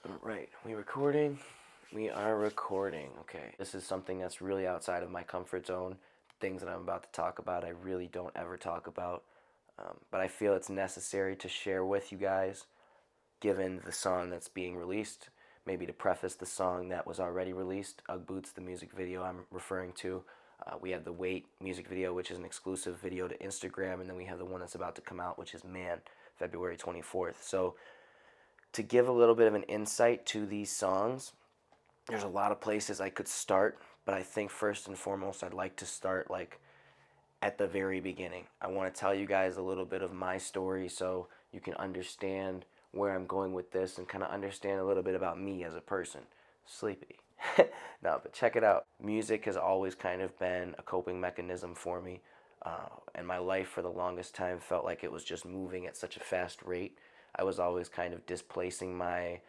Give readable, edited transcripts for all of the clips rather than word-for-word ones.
All right, we recording? We are recording. Okay. This is something that's really outside of my comfort zone. Things that I'm about to talk about, I really don't ever talk about. But I feel it's necessary to share with you guys, given the song that's being released. Maybe to preface the song that was already released, Ugg Boots, the music video I'm referring to. We have the Wait music video, which is an exclusive video to Instagram, and then we have the one that's about to come out, which is Man, February 24th. So to give a little bit of an insight to these songs, there's a lot of places I could start, but I think first and foremost I'd like to start like at the very beginning. I want to tell you guys a little bit of my story so you can understand where I'm going with this and kind of understand a little bit about me as a person. Sleepy. No, but check it out. Music has always kind of been a coping mechanism for me. And my life for the longest time felt like it was just moving at such a fast rate. I was always kind of displacing my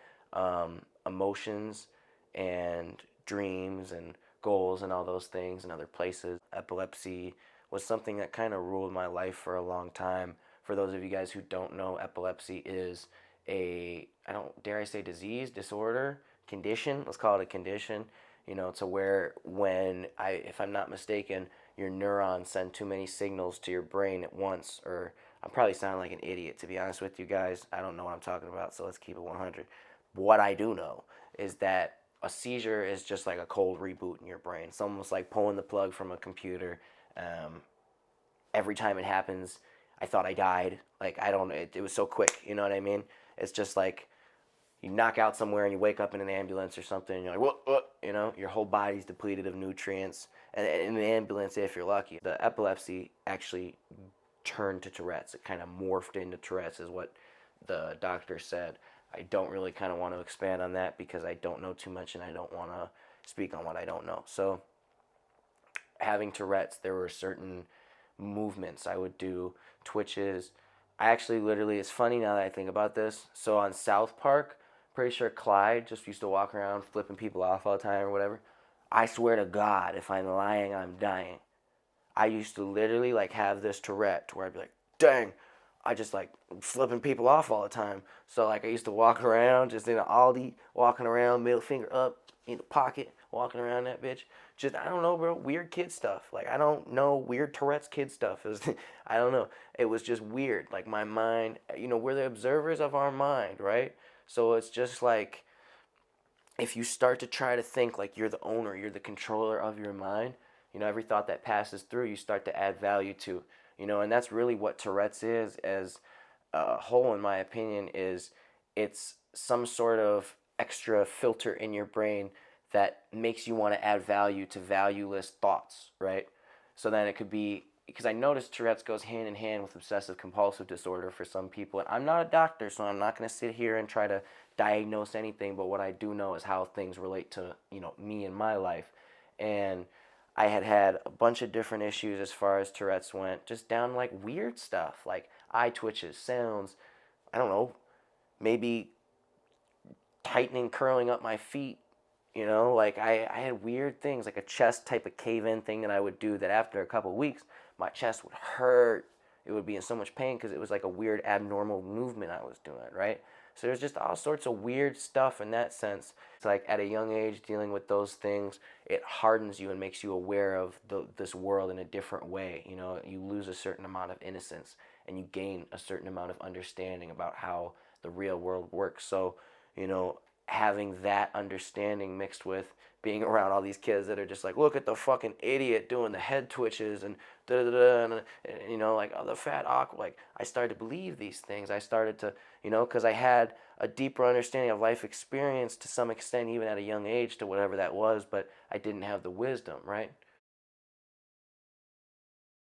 emotions and dreams and goals and all those things in other places. Epilepsy was something that kind of ruled my life for a long time. For those of you guys who don't know, epilepsy is a, I don't dare I say disease, disorder, condition. Let's call it a condition. You know, to where when if I'm not mistaken, your neurons send too many signals to your brain at once, or I'm probably sounding like an idiot to be honest with you guys. I don't know what I'm talking about, so let's keep it 100. What I do know is that a seizure is just like a cold reboot in your brain. It's almost like pulling the plug from a computer. Um, every time it happens, I thought I died. Like I don't. It was so quick. You know what I mean? It's just like you knock out somewhere and you wake up in an ambulance or something. And you're like, what? You know, your whole body's depleted of nutrients. And in the ambulance, if you're lucky, the epilepsy actually turned to Tourette's. It kind of morphed into Tourette's, is what the doctor said. I don't really kind of want to expand on that because I don't know too much and I don't want to speak on what I don't know. So, having Tourette's, there were certain movements I would do, twitches. I actually literally, it's funny now that I think about this. So on South Park, pretty sure Clyde just used to walk around flipping people off all the time or whatever. I swear to God, if I'm lying, I'm dying. I used to literally like have this Tourette where I'd be like, dang, I just like flipping people off all the time. So like I used to walk around just in an Aldi, walking around, middle finger up in the pocket, walking around that bitch. Just I don't know, bro. Weird kid stuff. Like I don't know weird Tourette's kid stuff. It was, I don't know. It was just weird. Like my mind, you know, we're the observers of our mind, right? So it's just like if you start to try to think like you're the owner, you're the controller of your mind, you know, every thought that passes through, you start to add value to, you know, and that's really what Tourette's is as a whole, in my opinion, is it's some sort of extra filter in your brain that makes you want to add value to valueless thoughts, right? So then it could be because I noticed Tourette's goes hand in hand with obsessive compulsive disorder for some people. And I'm not a doctor, so I'm not going to sit here and try to diagnose anything. But what I do know is how things relate to, you know, me and my life. And I had had a bunch of different issues as far as Tourette's went, just down like weird stuff, like eye twitches, sounds. I don't know, maybe tightening, curling up my feet. You know, like I had weird things, like a chest type of cave in thing that I would do that after a couple of weeks, my chest would hurt. It would be in so much pain because it was like a weird abnormal movement I was doing, right? So there's just all sorts of weird stuff in that sense. It's like at a young age, dealing with those things, it hardens you and makes you aware of this world in a different way. You know, you lose a certain amount of innocence and you gain a certain amount of understanding about how the real world works. So, you know, having that understanding mixed with being around all these kids that are just like, look at the fucking idiot doing the head twitches and da da da, and you know, like, oh, the fat awkward. Like, I started to believe these things. I started to, you know, because I had a deeper understanding of life experience to some extent, even at a young age, to whatever that was, but I didn't have the wisdom, right?